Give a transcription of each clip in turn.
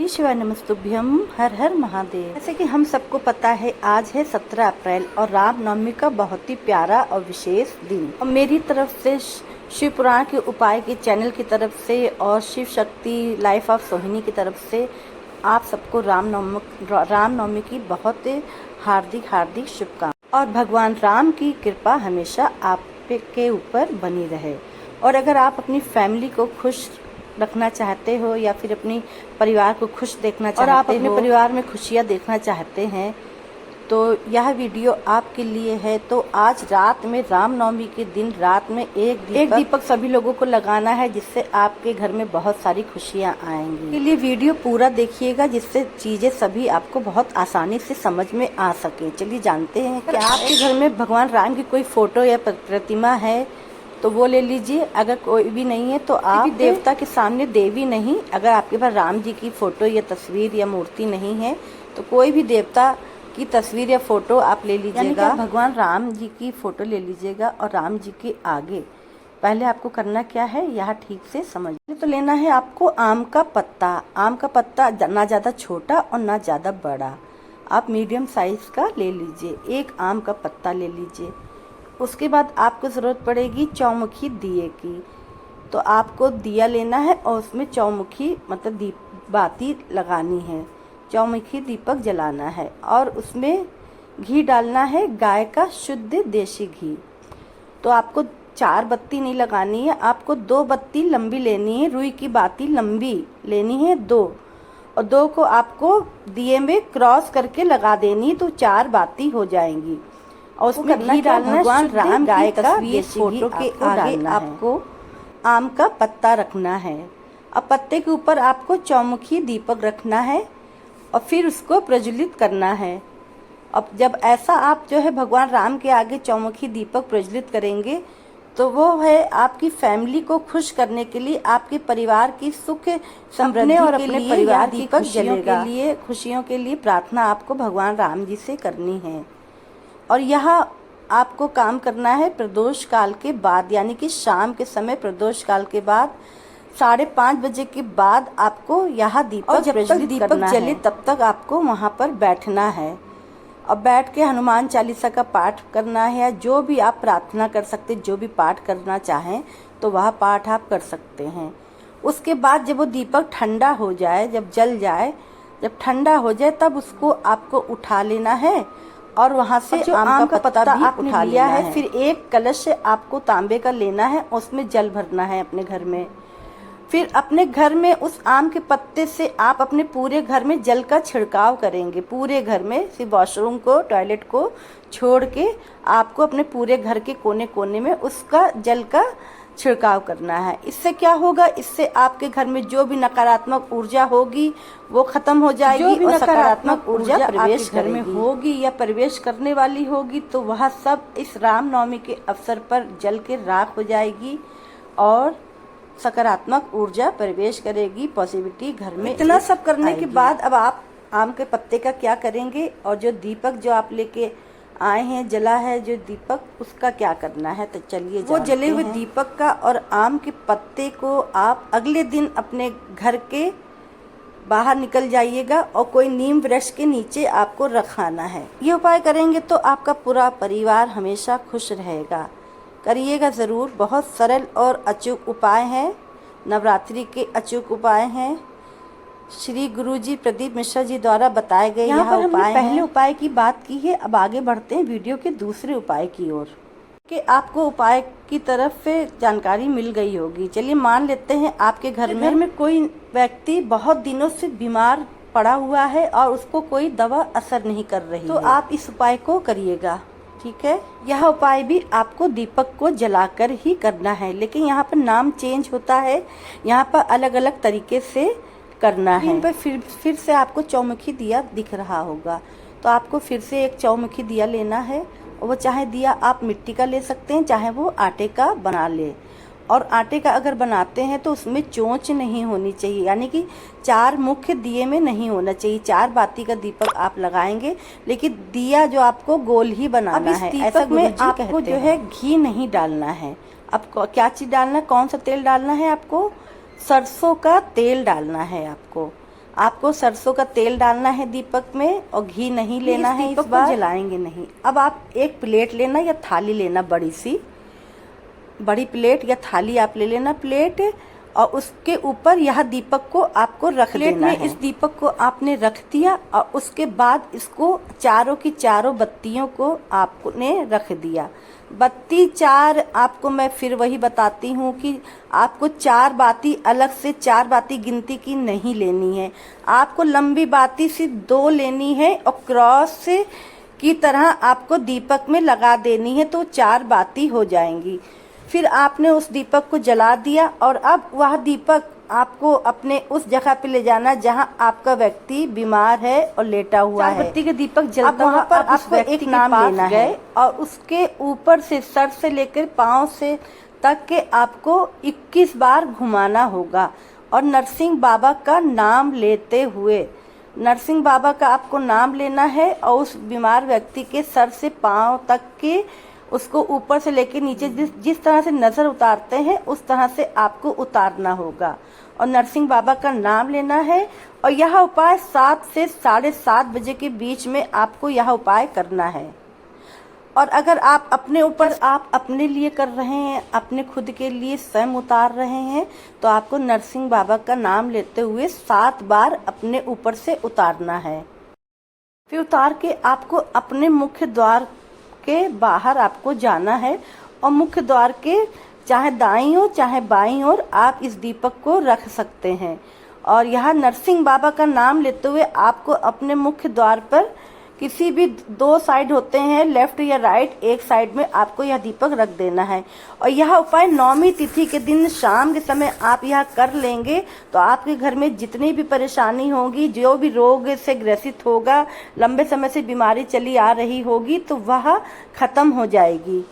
श्री शिवाय नमस्तुभ्यम। हर हर महादेव। जैसे कि हम सबको पता है आज है 17 अप्रैल और रामनवमी का बहुत ही प्यारा और विशेष दिन। और मेरी तरफ से शिव पुराण के उपाय के चैनल की तरफ से और शिव शक्ति लाइफ ऑफ सोहिनी की तरफ से आप सबको रामनवमी की बहुत हार्दिक हार्दिक शुभकामनाएं और भगवान राम की कृपा हमेशा आपके ऊपर बनी रहे। और अगर आप अपनी फैमिली को खुश रखना चाहते हो या फिर अपनी परिवार को खुश देखना चाहते हो और आप अपने परिवार में खुशियाँ देखना चाहते हैं तो यह वीडियो आपके लिए है। तो आज रात में रामनवमी के दिन रात में एक दीपक सभी लोगों को लगाना है जिससे आपके घर में बहुत सारी खुशियाँ आएंगी। इसके लिए वीडियो पूरा देखिएगा जिससे चीजें सभी आपको बहुत आसानी से समझ में आ सके। चलिए जानते हैं कि आपके घर में भगवान राम की कोई फोटो या प्रतिमा है तो वो ले लीजिए। अगर कोई भी नहीं है तो आप देवता के सामने देवी नहीं, अगर आपके पास राम जी की फोटो या तस्वीर या मूर्ति नहीं है तो कोई भी देवता की तस्वीर या फोटो आप ले लीजिएगा। भगवान राम जी की फोटो ले लीजिएगा और राम जी के आगे पहले आपको करना क्या है यह ठीक से समझ तो लेना है आपको आम का पत्ता। आम का पत्ता ना ज्यादा छोटा और ना ज्यादा बड़ा, आप मीडियम साइज का ले लीजिए। एक आम का पत्ता ले लीजिए। उसके बाद आपको ज़रूरत पड़ेगी चौमुखी दिए की। तो आपको दिया लेना है और उसमें चौमुखी मतलब बाती लगानी है, चौमुखी दीपक जलाना है और उसमें घी डालना है, गाय का शुद्ध देसी घी। तो आपको 4 बत्ती नहीं लगानी है, आपको 2 बत्ती लंबी लेनी है, रुई की बाती लंबी लेनी है 2 और 2 को आपको दिए में क्रॉस करके लगा देनी है तो 4 बाती हो जाएंगी। और उसमें घी डालना, भगवान राम गाय का फोटो के आगे आपको आम का पत्ता रखना है। अब पत्ते के ऊपर आपको चौमुखी दीपक रखना है और फिर उसको प्रज्वलित करना है। अब जब ऐसा आप जो है भगवान राम के आगे चौमुखी दीपक प्रज्वलित करेंगे तो वो है आपकी फैमिली को खुश करने के लिए, आपके परिवार की सुख समृद्धि और अपने परिवार की खुशियों के लिए प्रार्थना आपको भगवान राम जी से करनी है। और यह आपको काम करना है प्रदोष काल के बाद, यानी कि शाम के समय प्रदोष काल के बाद 5:30 बजे के बाद आपको यह दीपक जले तब तक आपको वहाँ पर बैठना है। और बैठ के हनुमान चालीसा का पाठ करना है या जो भी आप प्रार्थना कर सकते, जो भी पाठ करना चाहें तो वह पाठ आप कर सकते हैं। उसके बाद जब वो दीपक ठंडा हो जाए, जब जल जाए, जब ठंडा हो जाए तब उसको आपको उठा लेना है और वहाँ से जो आम का पत्ता आप उठा लिया है। फिर एक कलश आपको तांबे का लेना है, उसमें जल भरना है अपने घर में। फिर अपने घर में उस आम के पत्ते से आप अपने पूरे घर में जल का छिड़काव करेंगे। पूरे घर में सिर्फ वॉशरूम को, टॉयलेट को छोड़ के आपको अपने पूरे घर के कोने कोने में उसका जल का छिड़काव करना है। इससे क्या होगा, इससे आपके घर में जो भी नकारात्मक ऊर्जा होगी वो खत्म हो जाएगी। जो भी नकारात्मक ऊर्जा प्रवेश घर में होगी या प्रवेश करने वाली होगी तो वह सब इस रामनवमी के अवसर पर जल के राख हो जाएगी और सकारात्मक ऊर्जा प्रवेश करेगी, पॉजिटिविटी घर में। इतना सब करने के बाद अब आप आम के पत्ते का क्या करेंगे और जो दीपक जो आप लेके आए हैं जला है जो दीपक, उसका क्या करना है तो चलिए वो जले हुए दीपक का और आम के पत्ते को आप अगले दिन अपने घर के बाहर निकल जाइएगा और कोई नीम वृक्ष के नीचे आपको रखाना है। ये उपाय करेंगे तो आपका पूरा परिवार हमेशा खुश रहेगा। करिएगा ज़रूर, बहुत सरल और अचूक उपाय हैं, नवरात्रि के अचूक उपाय हैं। श्री गुरुजी प्रदीप मिश्रा जी द्वारा बताए गए यह उपाय हैं। पहले उपाय की बात की है, अब आगे बढ़ते हैं वीडियो के दूसरे उपाय की ओर कि आपको उपाय की तरफ से जानकारी मिल गई होगी। चलिए मान लेते हैं आपके घर में कोई व्यक्ति बहुत दिनों से बीमार पड़ा हुआ है और उसको कोई दवा असर नहीं कर रही तो आप इस उपाय को करिएगा, ठीक है। यह उपाय भी आपको दीपक को जलाकर ही करना है, लेकिन यहाँ पर नाम चेंज होता है, यहाँ पर अलग अलग तरीके से करना है। पर फिर से आपको चौमुखी दिया दिख रहा होगा तो आपको फिर से एक चौमुखी दिया लेना है और वो चाहे दिया आप मिट्टी का ले सकते हैं, चाहे वो आटे का बना ले। और आटे का अगर बनाते हैं तो उसमें चोंच नहीं होनी चाहिए, यानी कि 4 मुख्य दिए में नहीं होना चाहिए। 4 बाती का दीपक आप लगाएंगे लेकिन दिया जो आपको गोल ही बनाना है। ऐसा में आपको जो है घी नहीं डालना है। अब क्या चीज डालना है, कौन सा तेल डालना है आपको, सरसों का तेल डालना है आपको। आपको सरसों का तेल डालना है दीपक में और घी नहीं लेना है, इस बार जलाएंगे नहीं। अब आप एक प्लेट लेना या थाली लेना, बड़ी प्लेट या थाली आप ले लेना प्लेट, और उसके ऊपर यह दीपक को आपको रख देना है। इस दीपक को आपने रख दिया और उसके बाद इसको चारों की चारों बत्तियों को आपने रख दिया। बत्ती 4 आपको मैं फिर वही बताती हूँ कि आपको 4 बाती अलग से 4 बाती गिनती की नहीं लेनी है, आपको लंबी बाती सिर्फ 2 लेनी है और क्रॉस की तरह आपको दीपक में लगा देनी है, तो 4 बाती हो जाएंगी। फिर आपने उस दीपक को जला दिया और अब वह दीपक आपको अपने उस जगह पे ले जाना जहां आपका व्यक्ति बीमार है और लेटा हुआ है। बत्ती के दीपक जलता वहां पर आपको एक नाम लेना है और उसके ऊपर से सर से लेकर पांव से तक के आपको 21 बार घुमाना होगा और नरसिंह बाबा का नाम लेते हुए, नरसिंह बाबा का आपको नाम लेना है और उस बीमार व्यक्ति के सर से पांव तक के उसको ऊपर से लेके नीचे जिस तरह से नजर उतारते हैं उस तरह से आपको उतारना होगा और नरसिंह बाबा का नाम लेना है। और यह उपाय 7 से 7:30 बजे के बीच में आपको यह उपाय करना है। और अगर आप अपने ऊपर आप अपने लिए कर रहे हैं, अपने खुद के लिए स्वयं उतार रहे हैं, तो आपको नरसिंह बाबा का नाम लेते हुए 7 बार अपने ऊपर से उतारना है। फिर उतार के आपको अपने मुख्य द्वार के बाहर आपको जाना है और मुख्य द्वार के चाहे दाईं ओर चाहे बाईं ओर आप इस दीपक को रख सकते हैं। और यहाँ नरसिंह बाबा का नाम लेते हुए आपको अपने मुख्य द्वार पर किसी भी 2 साइड होते हैं, लेफ्ट या राइट, एक साइड में आपको यह दीपक रख देना है। और यह उपाय 9वीं तिथि के दिन शाम के समय आप यह कर लेंगे तो आपके घर में जितनी भी परेशानी होगी, जो भी रोग से ग्रसित होगा, लंबे समय से बीमारी चली आ रही होगी, तो वह खत्म हो जाएगी।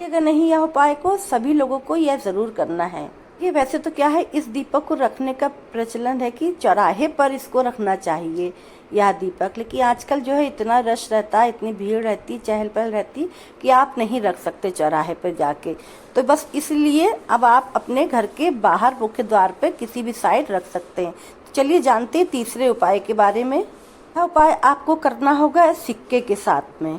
अगर नहीं यह उपाय को सभी लोगों को यह जरूर करना है। ये वैसे तो क्या है, इस दीपक को रखने का प्रचलन है कि चौराहे पर इसको रखना चाहिए यह दीपक, लेकिन आजकल जो है इतना रश रहता है, इतनी भीड़ रहती, चहल पहल रहती कि आप नहीं रख सकते चौराहे पर जाके, तो बस इसलिए अब आप अपने घर के बाहर मुख्य द्वार पे किसी भी साइड रख सकते हैं। तो चलिए जानते हैं तीसरे उपाय के बारे में। यह उपाय आपको करना होगा सिक्के के साथ में।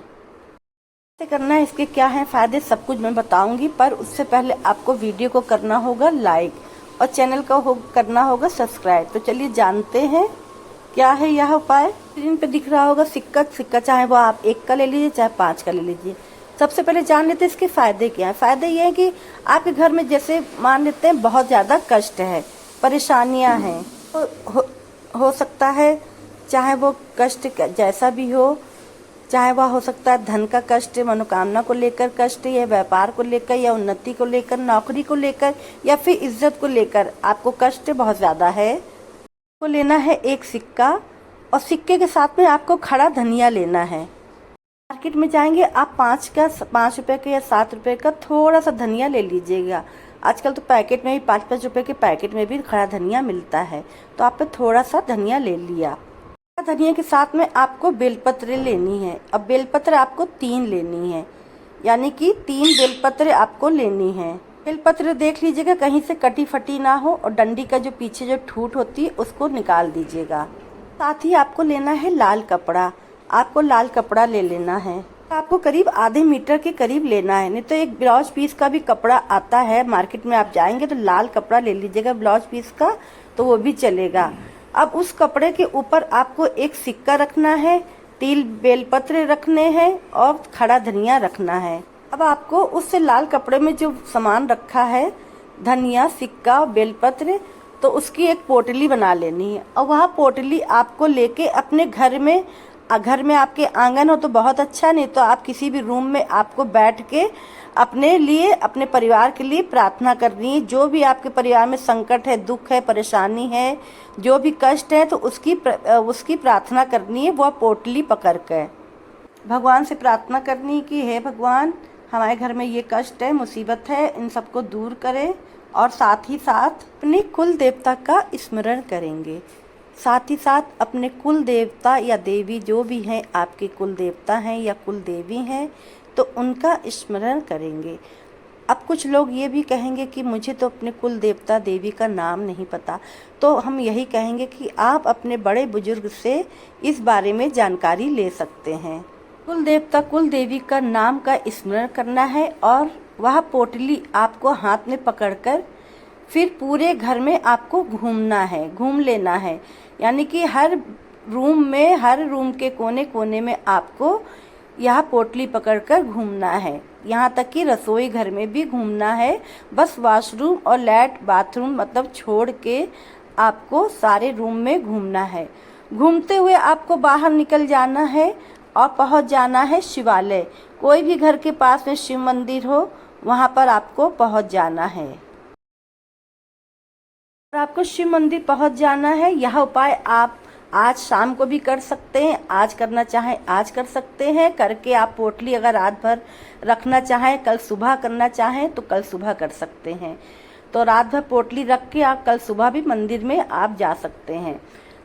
कैसे करना है, इसके क्या है फायदे, सब कुछ मैं बताऊंगी, पर उससे पहले आपको वीडियो को करना होगा लाइक और चैनल को करना होगा सब्सक्राइब। तो चलिए जानते हैं क्या है यह उपाय। स्क्रीन पे दिख रहा होगा सिक्का, चाहे वो आप 1 का ले लीजिए चाहे 5 का ले लीजिए। सबसे पहले जान लेते हैं इसके फायदे क्या है। फायदे ये है कि आपके घर में जैसे मान लेते हैं बहुत ज्यादा कष्ट है, परेशानियां हैं, हो सकता है चाहे वो कष्ट जैसा भी हो, चाहे वह हो सकता है धन का कष्ट, मनोकामना को लेकर कष्ट, या व्यापार को लेकर, या उन्नति को लेकर, नौकरी को लेकर, या फिर इज्जत को लेकर आपको कष्ट बहुत ज्यादा है, को लेना है एक सिक्का और सिक्के के साथ में आपको खड़ा धनिया लेना है। मार्केट में जाएंगे आप 5 रुपए का या 7 रुपए का थोड़ा सा धनिया ले लीजिएगा। आजकल तो पैकेट में भी 5-5 रुपए के पैकेट में भी खड़ा धनिया मिलता है, तो आपने थोड़ा सा धनिया ले लिया। धनिया के साथ में आपको बेलपत्र लेनी है। अब बेलपत्र आपको 3 लेनी है, यानी कि 3 बेलपत्र आपको लेनी है। बेलपत्र देख लीजिएगा कहीं से कटी फटी ना हो और डंडी का जो पीछे जो ठूट होती है उसको निकाल दीजिएगा। साथ ही आपको लेना है लाल कपड़ा, आपको लाल कपड़ा ले लेना है। आपको करीब आधे मीटर के करीब लेना है, नहीं तो एक ब्लाउज पीस का भी कपड़ा आता है मार्केट में, आप जाएंगे तो लाल कपड़ा ले लीजिएगा ब्लाउज पीस का, तो वो भी चलेगा। अब उस कपड़े के ऊपर आपको एक सिक्का रखना है, 3 बेलपत्र रखने हैं और खड़ा धनिया रखना है। अब आपको उससे लाल कपड़े में जो सामान रखा है, धनिया, सिक्का, बेलपत्र, तो उसकी एक पोटली बना लेनी है और वह पोटली आपको लेके अपने घर में आपके आंगन हो तो बहुत अच्छा, नहीं तो आप किसी भी रूम में आपको बैठ के अपने लिए, अपने परिवार के लिए प्रार्थना करनी है। जो भी आपके परिवार में संकट है, दुख है, परेशानी है, जो भी कष्ट है, तो उसकी प्रार्थना करनी है। वह पोटली पकड़ कर भगवान से प्रार्थना करनी कि हे भगवान, हमारे घर में ये कष्ट है, मुसीबत है, इन सबको दूर करें। और साथ ही साथ अपने कुल देवता का स्मरण करेंगे। साथ ही साथ अपने कुल देवता या देवी जो भी हैं, आपके कुल देवता हैं या कुल देवी हैं, तो उनका स्मरण करेंगे। अब कुछ लोग ये भी कहेंगे कि मुझे तो अपने कुल देवता देवी का नाम नहीं पता, तो हम यही कहेंगे कि आप अपने बड़े बुजुर्ग से इस बारे में जानकारी ले सकते हैं। कुल देवता कुल देवी का नाम का स्मरण करना है और वह पोटली आपको हाथ में पकड़कर फिर पूरे घर में आपको घूमना है, घूम लेना है। यानी कि हर रूम के कोने कोने में आपको यह पोटली पकड़कर घूमना है। यहाँ तक कि रसोई घर में भी घूमना है। बस वॉशरूम और बाथरूम मतलब छोड़ के आपको सारे रूम में घूमना है। घूमते हुए आपको बाहर निकल जाना है और पहुंच जाना है शिवालय। कोई भी घर के पास में शिव मंदिर हो वहां पर आपको पहुंच जाना है। आपको शिव मंदिर पहुंच जाना है। यह उपाय आप आज शाम को भी कर सकते हैं, आज करना चाहें आज कर सकते हैं। करके आप पोटली अगर रात भर रखना चाहें, कल सुबह करना चाहें तो कल सुबह कर सकते हैं। तो रात भर पोटली रख के आप कल सुबह भी मंदिर में आप जा सकते हैं।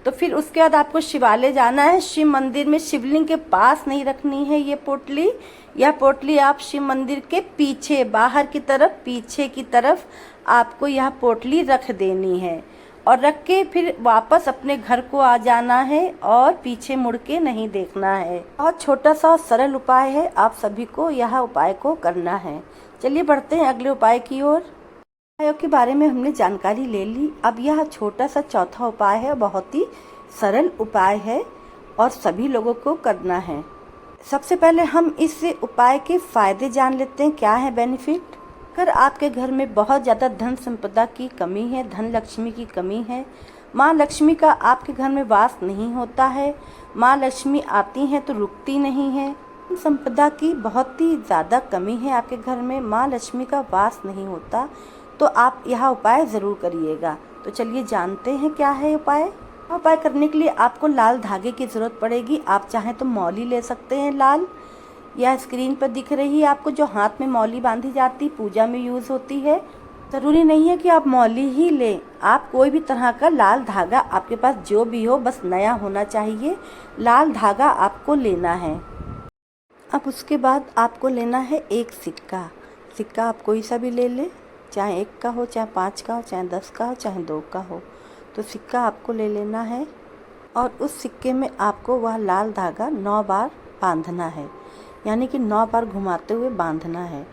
तो फिर उसके बाद आपको शिवालय जाना है। शिव मंदिर में शिवलिंग के पास नहीं रखनी है ये पोटली। यह पोटली आप शिव मंदिर के पीछे बाहर की तरफ पीछे की तरफ आपको यह पोटली रख देनी है और रख के फिर वापस अपने घर को आ जाना है और पीछे मुड़ के नहीं देखना है। बहुत छोटा सा सरल उपाय है, आप सभी को यह उपाय को करना है। चलिए बढ़ते हैं अगले उपाय की ओर। उपायों के बारे में हमने जानकारी ले ली। अब यह छोटा सा चौथा उपाय है, बहुत ही सरल उपाय है और सभी लोगों को करना है। सबसे पहले हम इस उपाय के फायदे जान लेते हैं, क्या है बेनिफिट। अगर आपके घर में बहुत ज़्यादा धन संपदा की कमी है, धन लक्ष्मी की कमी है, माँ लक्ष्मी का आपके घर में वास नहीं होता है, माँ लक्ष्मी आती हैं तो रुकती नहीं है, संपदा की बहुत ही ज़्यादा कमी है आपके घर में, माँ लक्ष्मी का वास नहीं होता, तो आप यह उपाय ज़रूर करिएगा। तो चलिए जानते हैं क्या है उपाय। उपाय करने के लिए आपको लाल धागे की ज़रूरत पड़ेगी। आप चाहें तो मौली ले सकते हैं लाल, यह स्क्रीन पर दिख रही है आपको जो हाथ में मौली बांधी जाती पूजा में यूज़ होती है। ज़रूरी नहीं है कि आप मौली ही लें, आप कोई भी तरह का लाल धागा आपके पास जो भी हो, बस नया होना चाहिए, लाल धागा आपको लेना है। अब उसके बाद आपको लेना है एक सिक्का। सिक्का आप कोई सा भी ले लें, चाहे 1 का हो, चाहे 5 का हो, चाहे 10 का हो, चाहे 2 का हो, तो सिक्का आपको ले लेना है और उस सिक्के में आपको वह लाल धागा 9 बार बांधना है। यानी कि 9 बार घुमाते हुए बांधना है।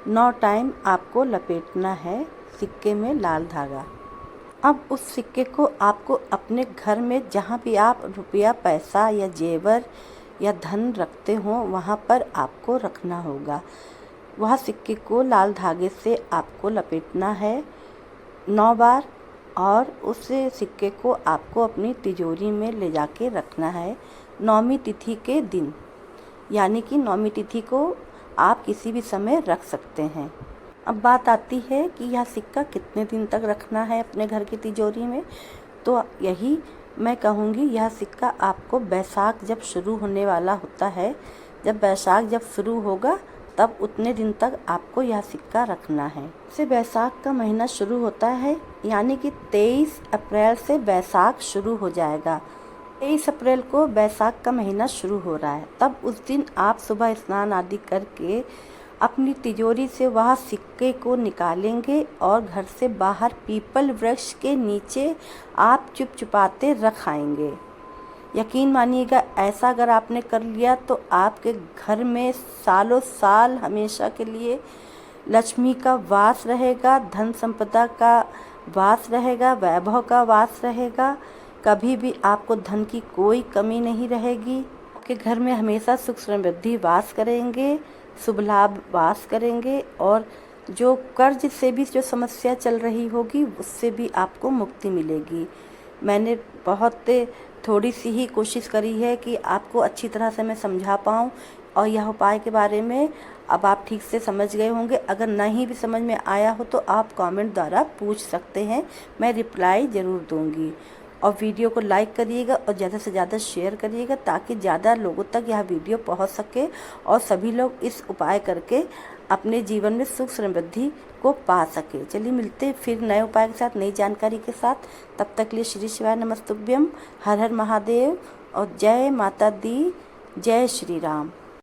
9 टाइम आपको लपेटना है सिक्के में लाल धागा। अब उस सिक्के को आपको अपने घर में जहाँ भी आप रुपया पैसा या जेवर या धन रखते हो वहाँ पर आपको रखना होगा। वह सिक्के को लाल धागे से आपको लपेटना है 9 बार और उस सिक्के को आपको अपनी तिजोरी में ले जाके रखना है 9वीं तिथि के दिन। यानी कि 9वीं तिथि को आप किसी भी समय रख सकते हैं। अब बात आती है कि यह सिक्का कितने दिन तक रखना है अपने घर की तिजोरी में। तो यही मैं कहूँगी, यह सिक्का आपको बैसाख जब शुरू होने वाला होता है, जब बैसाख जब शुरू होगा तब उतने दिन तक आपको यह सिक्का रखना है। से बैसाख का महीना शुरू होता है, यानी कि 23 अप्रैल से बैसाख शुरू हो जाएगा। 23 अप्रैल को बैसाख का महीना शुरू हो रहा है। तब उस दिन आप सुबह स्नान आदि करके अपनी तिजोरी से वह सिक्के को निकालेंगे और घर से बाहर पीपल वृक्ष के नीचे आप चुपचुपाते रख आएंगे। यकीन मानिएगा, ऐसा अगर आपने कर लिया तो आपके घर में सालों साल हमेशा के लिए लक्ष्मी का वास रहेगा, धन संपदा का वास रहेगा, वैभव का वास रहेगा। कभी भी आपको धन की कोई कमी नहीं रहेगी। आपके घर में हमेशा सुख समृद्धि वास करेंगे, शुभ लाभ वास करेंगे और जो कर्ज से भी जो समस्या चल रही होगी उससे भी आपको मुक्ति मिलेगी। मैंने बहुत थोड़ी सी ही कोशिश करी है कि आपको अच्छी तरह से मैं समझा पाऊँ और यह उपाय के बारे में अब आप ठीक से समझ गए होंगे। अगर नहीं भी समझ में आया हो तो आप कमेंट द्वारा पूछ सकते हैं, मैं रिप्लाई ज़रूर दूंगी। और वीडियो को लाइक करिएगा और ज़्यादा से ज़्यादा शेयर करिएगा ताकि ज़्यादा लोगों तक यह वीडियो पहुंच सके और सभी लोग इस उपाय करके अपने जीवन में सुख समृद्धि को पा सके। चलिए मिलते हैं फिर नए उपाय के साथ, नई जानकारी के साथ। तब तक के लिए श्री शिवाय नमस्तुभ्यम, हर हर महादेव और जय माता दी, जय श्री राम।